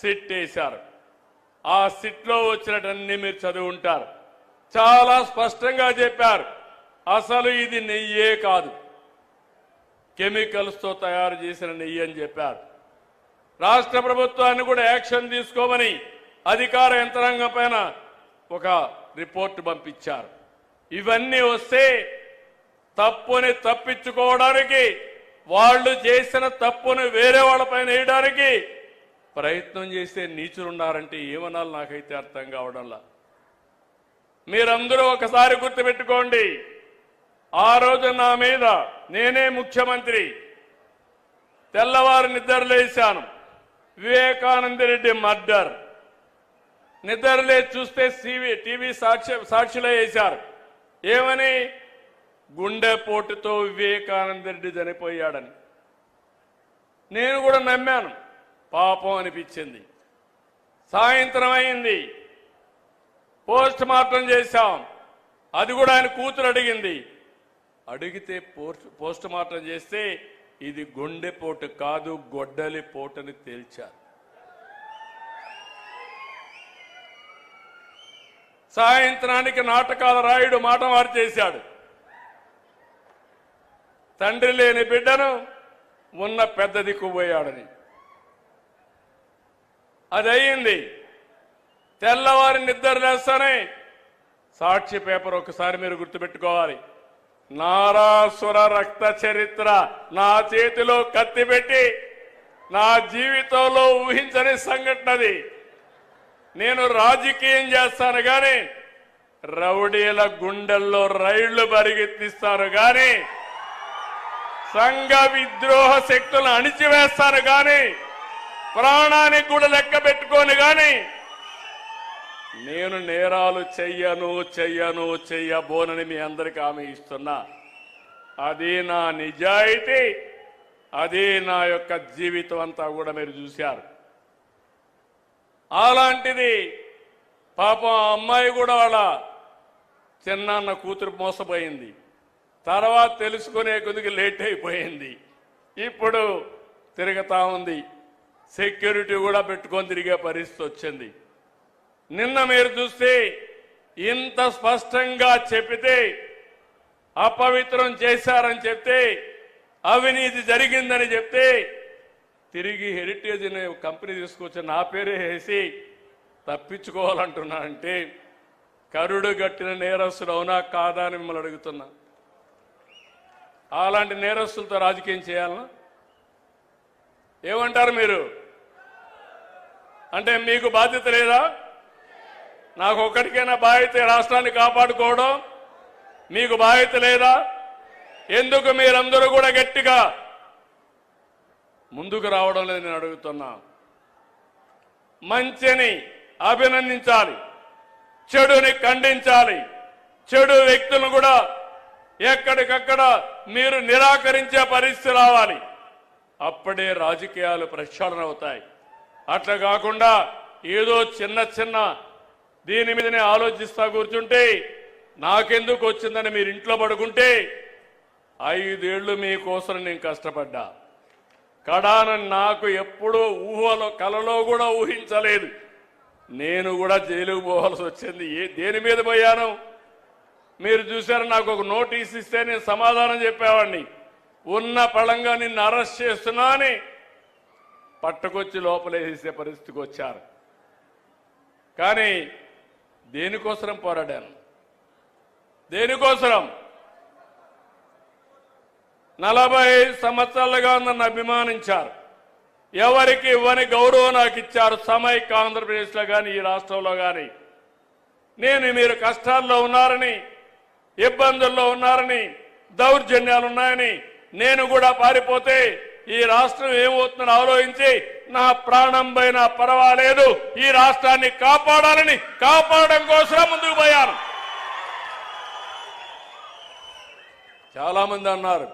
SIT వేశారు. ఆ సిట్లో వచ్చినటన్నీ మీరు చదివి ఉంటారు. చాలా స్పష్టంగా చెప్పారు, అసలు ఇది నెయ్యే కాదు, కెమికల్స్తో తయారు చేసిన నెయ్యి అని చెప్పారు. రాష్ట్ర ప్రభుత్వాన్ని కూడా యాక్షన్ తీసుకోమని అధికార యంత్రాంగం పైన ఒక రిపోర్ట్ పంపించారు. ఇవన్నీ వస్తే తప్పుని తప్పించుకోవడానికి, వాళ్ళు చేసిన తప్పును వేరే వాళ్ళపైన వేయడానికి ప్రయత్నం చేసే నీచులున్నారంటే ఏమనాలి నాకైతే అర్థం కావడంలా. మీరందరూ ఒకసారి గుర్తుపెట్టుకోండి, ఆ రోజు నా మీద నేనే ముఖ్యమంత్రి, తెల్లవారు నిద్రలేశాను, వివేకానందరెడ్డి మర్డర్, నిద్రలే చూస్తే టీవీ సాక్షిలో వేశారు. ఏమని? గుండెపోటుతో వివేకానందరెడ్డి చనిపోయాడని. నేను కూడా నమ్మాను, పాపం అనిపించింది. సాయంత్రం అయింది, పోస్ట్ మార్టం చేశాం. అది కూడా ఆయన కూతురు అడిగింది. అడిగితే పోస్ట్ మార్టం చేస్తే ఇది గుండెపోటు కాదు, గొడ్డలి పోటని తేల్చారు. సాయంత్రానికి నాటకాల రాయుడు మాట మార్చేశాడు. తండ్రి లేని బిడ్డను ఉన్న పెద్ద దిక్కుపోయాడని. అది అయింది. తెల్లవారి నిద్ర లేస్తానే సాక్షి పేపర్ ఒకసారి మీరు గుర్తుపెట్టుకోవాలి. నారాసుర రక్త చరిత్ర నా చేతిలో కత్తి పెట్టి నా జీవితంలో ఊహించని సంఘటనది. నేను రాజకీయం చేస్తాను కానీ రౌడీల గుండెల్లో రైళ్లు పరిగెత్తిస్తాను కానీ సంఘ విద్రోహ శక్తులను అణిచివేస్తాను కానీ ప్రాణానికి కూడా లెక్క పెట్టుకోను కానీ నేను నేరాలు చెయ్యబోనని మీ అందరికీ హామీ ఇస్తున్నా. అది నా నిజాయితీ, అది నా యొక్క జీవితం అంతా కూడా మీరు చూశారు. అలాంటిది పాపం ఆ అమ్మాయి కూడా వాళ్ళ చిన్నాన్న కూతురు మోసపోయింది. తర్వాత తెలుసుకునే కొద్దిగా లేట్ అయిపోయింది. ఇప్పుడు తిరుగుతా ఉంది. సెక్యూరిటీ కూడా పెట్టుకొని తిరిగే పరిస్థితి వచ్చింది. నిన్న మీరు చూస్తే ఇంత స్పష్టంగా చెప్పితే, అపవిత్రం చేశారని చెప్తే, అవినీతి జరిగిందని చెప్తే తిరిగి హెరిటేజ్ అనే కంపెనీ తీసుకొచ్చి నా పేరే వేసి తప్పించుకోవాలంటున్నానంటే కరుడు గట్టిన నేరస్తుడు అవునా కాదా అని మిమ్మల్ని అడుగుతున్నా. అలాంటి నేరస్తులతో రాజకీయం చేయాలనా? ఏమంటారు మీరు? అంటే మీకు బాధ్యత లేదా? నాకు ఒక్కడికైనా బాధ్యత, రాష్ట్రాన్ని కాపాడుకోవడం మీకు బాధ్యత లేదా? ఎందుకు మీరందరూ కూడా గట్టిగా ముందుకు రావడం లేదు నేను అడుగుతున్నా. మంచిని అభినందించాలి, చెడుని ఖండించాలి, చెడు వ్యక్తులను కూడా ఎక్కడికక్కడ మీరు నిరాకరించే పరిస్థితి రావాలి. అప్పుడే రాజకీయాలు ప్రక్షాళన అవుతాయి. అట్లా కాకుండా ఏదో చిన్న దీని మీదనే ఆలోచిస్తా కూర్చుంటే నాకెందుకు వచ్చిందని మీరు ఇంట్లో పడుకుంటే 5 ఏళ్లు మీకోసం నేను కష్టపడ్డా. కడాన నాకు ఎప్పుడూ ఊహలో కలలో కూడా ఊహించలేదు. నేను కూడా జైలుకు పోవాల్సి వచ్చింది. దేని మీద పోయాను మీరు చూశారు. నాకు ఒక నోటీస్ ఇస్తే నేను సమాధానం చెప్పేవాడిని. ఉన్న పళంగా నిన్ను అరెస్ట్ చేస్తున్నా అని పట్టుకొచ్చి లోపలేసే పరిస్థితికి వచ్చారు. కానీ దేనికోసం పోరాడాను? దేనికోసం? 45 సంవత్సరాలుగా నన్ను అభిమానించారు. ఎవరికి ఇవ్వని గౌరవం నాకు ఇచ్చారు. సమైక్య ఆంధ్రప్రదేశ్లో కానీ ఈ రాష్ట్రంలో కానీ నేను మీరు కష్టాల్లో ఉన్నారని, ఇబ్బందుల్లో ఉన్నారని, దౌర్జన్యాలు ఉన్నాయని నేను కూడా పారిపోతే ఈ రాష్ట్రం ఏమవుతుందని ఆలోచించి నా ప్రాణం పైన పర్వాలేదు ఈ రాష్ట్రాన్ని కాపాడాలని, కాపాడడం కోసం ముందుకు పోయాను. చాలా మంది అన్నారు